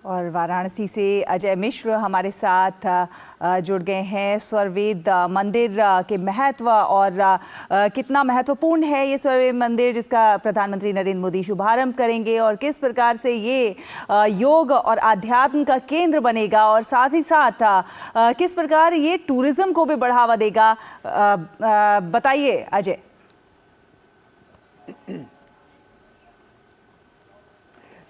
और वाराणसी से अजय मिश्र हमारे साथ जुड़ गए हैं। स्वरवेद मंदिर के महत्व और कितना महत्वपूर्ण है ये स्वरवेद मंदिर, जिसका प्रधानमंत्री नरेंद्र मोदी शुभारंभ करेंगे, और किस प्रकार से ये योग और आध्यात्म का केंद्र बनेगा, और साथ ही साथ किस प्रकार ये टूरिज्म को भी बढ़ावा देगा, बताइए अजय।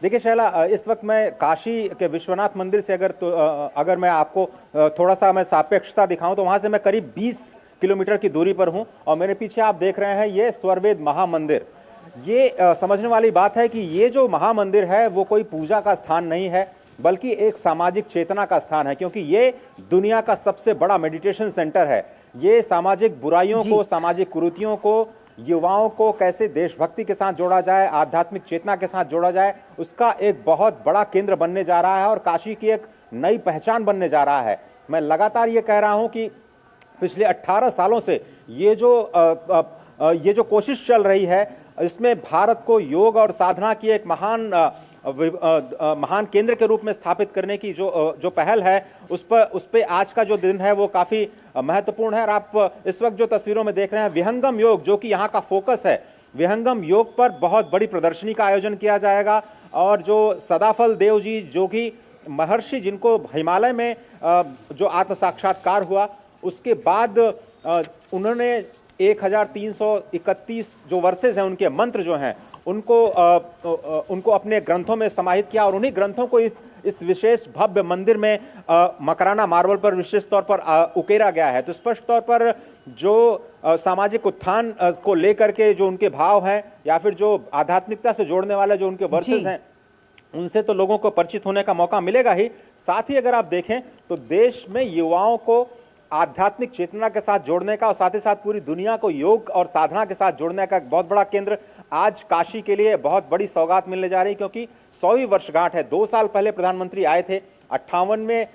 देखिए शैला, इस वक्त मैं काशी के विश्वनाथ मंदिर से अगर मैं आपको थोड़ा सा मैं सापेक्षता दिखाऊं तो वहां से मैं करीब 20 किलोमीटर की दूरी पर हूं, और मेरे पीछे आप देख रहे हैं ये स्वरवेद महामंदिर। ये समझने वाली बात है कि ये जो महामंदिर है वो कोई पूजा का स्थान नहीं है, बल्कि एक सामाजिक चेतना का स्थान है, क्योंकि ये दुनिया का सबसे बड़ा मेडिटेशन सेंटर है। ये सामाजिक बुराइयों को, सामाजिक कुरीतियों को, युवाओं को कैसे देशभक्ति के साथ जोड़ा जाए, आध्यात्मिक चेतना के साथ जोड़ा जाए, उसका एक बहुत बड़ा केंद्र बनने जा रहा है और काशी की एक नई पहचान बनने जा रहा है। मैं लगातार ये कह रहा हूं कि पिछले 18 सालों से ये जो कोशिश चल रही है, इसमें भारत को योग और साधना की एक महान केंद्र के रूप में स्थापित करने की जो पहल है, उस पे आज का जो दिन है वो काफी महत्वपूर्ण है। और आप इस वक्त जो तस्वीरों में देख रहे हैं विहंगम योग, जो कि यहाँ का फोकस है, विहंगम योग पर बहुत बड़ी प्रदर्शनी का आयोजन किया जाएगा। और जो सदाफल देव जी, जो कि महर्षि जिनको हिमालय में जो आत्म साक्षात्कार हुआ, उसके बाद उन्होंने 1331 जो वर्सेस हैं, उनके मंत्र जो हैं, उनको अपने ग्रंथों में समाहित किया, और उन्हीं ग्रंथों को इस विशेष भव्य मंदिर में मकराना मार्बल पर विशेष तौर पर उकेरा गया है। तो स्पष्ट तौर पर जो सामाजिक उत्थान को लेकर के जो उनके भाव हैं, या फिर जो आध्यात्मिकता से जोड़ने वाले जो उनके वर्सेस हैं, उनसे तो लोगों को परिचित होने का मौका मिलेगा ही। साथ ही अगर आप देखें तो देश में युवाओं को आध्यात्मिक चेतना के साथ जोड़ने का, और साथ ही साथ पूरी दुनिया को योग और साधना के साथ जोड़ने का एक बहुत बड़ा केंद्र आज काशी के लिए बहुत बड़ी सौगात मिलने जा रही है, क्योंकि 100वीं वर्षगांठ है। 2 साल पहले प्रधानमंत्री आए थे 58 में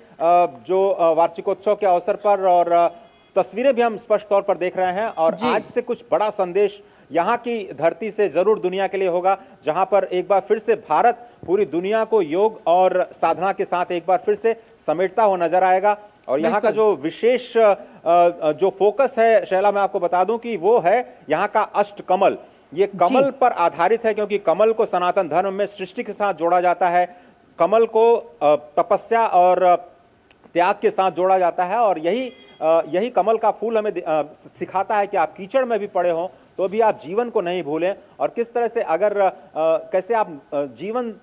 जो वार्षिकोत्सव के अवसर पर, और तस्वीरें भी हम स्पष्ट तौर पर देख रहे हैं। और आज से कुछ बड़ा संदेश यहाँ की धरती से जरूर दुनिया के लिए होगा, जहां पर एक बार फिर से भारत पूरी दुनिया को योग और साधना के साथ एक बार फिर से समेटता हुआ नजर आएगा। और यहाँ का जो विशेष जो फोकस है शैला, मैं आपको बता दूं कि वो है यहाँ का अष्टकमल। ये कमल पर आधारित है, क्योंकि कमल को सनातन धर्म में सृष्टि के साथ जोड़ा जाता है, कमल को तपस्या और त्याग के साथ जोड़ा जाता है। और यही कमल का फूल हमें सिखाता है कि आप कीचड़ में भी पड़े हों तो भी आप जीवन को नहीं भूलें, और किस तरह से कैसे आप जीवन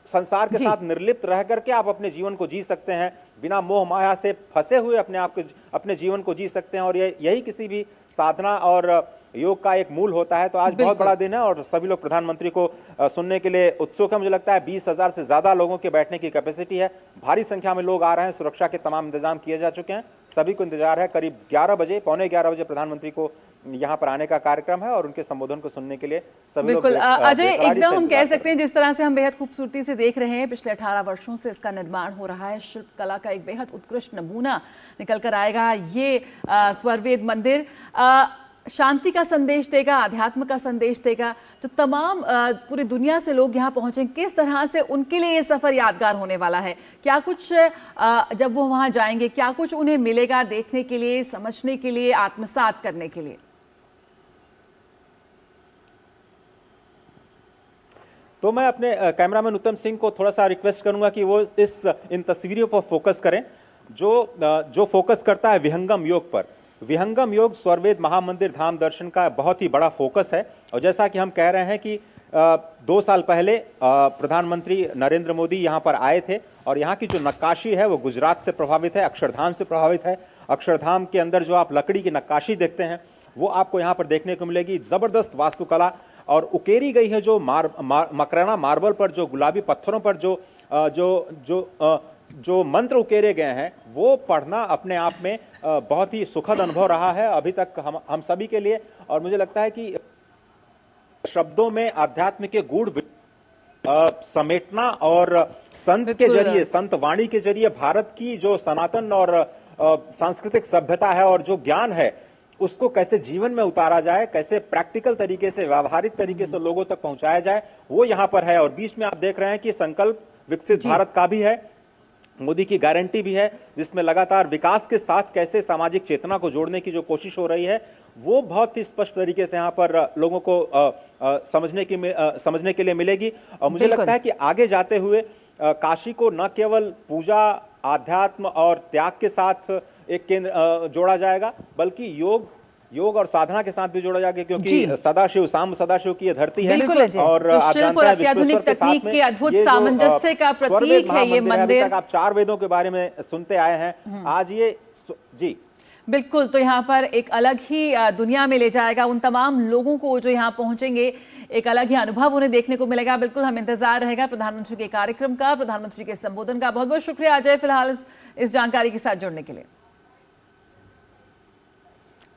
संसार के साथ निर्लिप्त रह करके आप अपने जीवन को जी सकते हैं, बिना मोह माया से फंसे हुए अपने जीवन को जी सकते हैं। और यही किसी भी साधना और योग का एक मूल होता है। तो आज बहुत बड़ा दिन है और सभी लोग प्रधानमंत्री को सुनने के लिए उत्सुक है। मुझे लगता है 20,000 से ज्यादा लोगों के बैठने की कैपेसिटी है, भारी संख्या में लोग आ रहे हैं, सुरक्षा के तमाम इंतजाम किए जा चुके हैं। सभी को इंतजार है, करीब 11 बजे, पौने 11 बजे प्रधानमंत्री को यहाँ पर आने का कार्यक्रम है, और उनके संबोधन को सुनने के लिए सभी लोग अजय, एकदम हम कह सकते हैं जिस तरह से हम बेहद खूबसूरती से देख रहे हैं, पिछले 18 वर्षों से इसका निर्माण हो रहा है। शिल्प कला का एक बेहद उत्कृष्ट नमूना निकल कर आएगा ये स्वरवेद मंदिर। शांति का संदेश देगा, आध्यात्म का संदेश देगा। जो तमाम पूरी दुनिया से लोग यहाँ पहुंचे, किस तरह से उनके लिए ये सफर यादगार होने वाला है? क्या कुछ जब वो वहां जाएंगे, क्या कुछ उन्हें मिलेगा देखने के लिए, समझने के लिए, आत्मसात करने के लिए? तो मैं अपने कैमरामैन उत्तम सिंह को थोड़ा सा रिक्वेस्ट करूंगा कि वो इन तस्वीरों पर फोकस करें, जो फोकस करता है विहंगम योग पर। विहंगम योग स्वरवेद महामंदिर धाम दर्शन का बहुत ही बड़ा फोकस है। और जैसा कि हम कह रहे हैं कि 2 साल पहले प्रधानमंत्री नरेंद्र मोदी यहाँ पर आए थे, और यहाँ की जो नक्काशी है वो गुजरात से प्रभावित है, अक्षरधाम से प्रभावित है। अक्षरधाम के अंदर जो आप लकड़ी की नक्काशी देखते हैं वो आपको यहाँ पर देखने को मिलेगी। जबरदस्त वास्तुकला, और उकेरी गई है जो मकराना मार्बल पर, जो गुलाबी पत्थरों पर जो मंत्र उकेरे गए हैं, वो पढ़ना अपने आप में बहुत ही सुखद अनुभव रहा है अभी तक हम सभी के लिए। और मुझे लगता है कि शब्दों में अध्यात्म के गूढ़ समेटना, और संत के जरिए, संत वाणी के जरिए भारत की जो सनातन और सांस्कृतिक सभ्यता है और जो ज्ञान है, उसको कैसे जीवन में उतारा जाए, कैसे प्रैक्टिकल तरीके से, व्यावहारिक तरीके से लोगों तक पहुंचाया जाए, वो यहां पर है। और बीच में आप देख रहे हैं कि संकल्प विकसित भारत का भी है, मोदी की गारंटी भी है, जिसमें लगातार विकास के साथ कैसे सामाजिक चेतना को जोड़ने की जो कोशिश हो रही है वो बहुत ही स्पष्ट तरीके से यहाँ पर लोगों को समझने के लिए मिलेगी। और मुझे लगता है कि आगे जाते हुए काशी को न केवल पूजा, आध्यात्म और त्याग के साथ एक केंद्र जोड़ा जाएगा, बल्कि योग और साधना के साथ भी जोड़ा जाएगा, क्योंकि सदाशिव साम सदाशिव की ये धरती है। और तो आप जानते हैं अत्याधुनिक तकनीक के अद्भुत सामंजस्य का प्रतीक है ये मंदिर। आप 4 वेदों के बारे में सुनते आए हैं, आज ये जी बिल्कुल, तो यहाँ पर एक अलग ही दुनिया में ले जाएगा उन तमाम लोगों को जो यहाँ पहुंचेंगे, एक अलग ही अनुभव उन्हें देखने को मिलेगा। बिल्कुल हम इंतजार रहेगा प्रधानमंत्री के कार्यक्रम का, प्रधानमंत्री के संबोधन का। बहुत बहुत शुक्रिया अजय फिलहाल इस जानकारी के साथ जुड़ने के लिए।